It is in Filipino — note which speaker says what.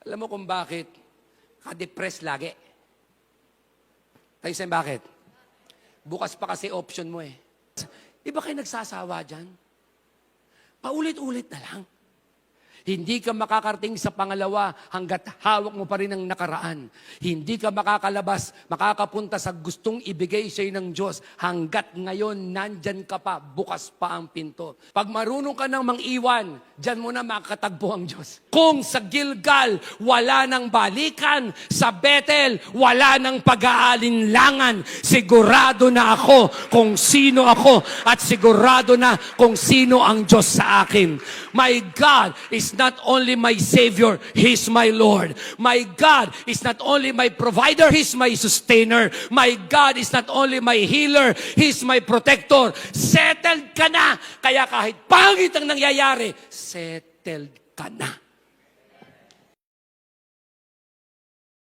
Speaker 1: Alam mo kung bakit ka-depress lagi? Tayo sa'yo bakit? Bukas pa kasi option mo eh. Iba kayo nagsasawa dyan? Paulit-ulit na lang. Hindi ka makakarating sa pangalawa hanggat hawak mo pa rin ang nakaraan. Hindi ka makakalabas, makakapunta sa gustong ibigay sa'yo ng Diyos hanggat ngayon nandyan ka pa, bukas pa ang pinto. Pag marunong ka nang mang-iwan, dyan mo na makakatagpo ang Diyos. Kung sa Gilgal, wala nang balikan, sa Bethel, wala nang pag-aalinlangan, sigurado na ako kung sino ako at sigurado na kung sino ang Diyos sa akin. My God is not only my Savior, He's my Lord. My God is not only my provider, He's my sustainer. My God is not only my healer, He's my protector. Settled ka na. Kaya kahit pangit ang nangyayari, settled ka na.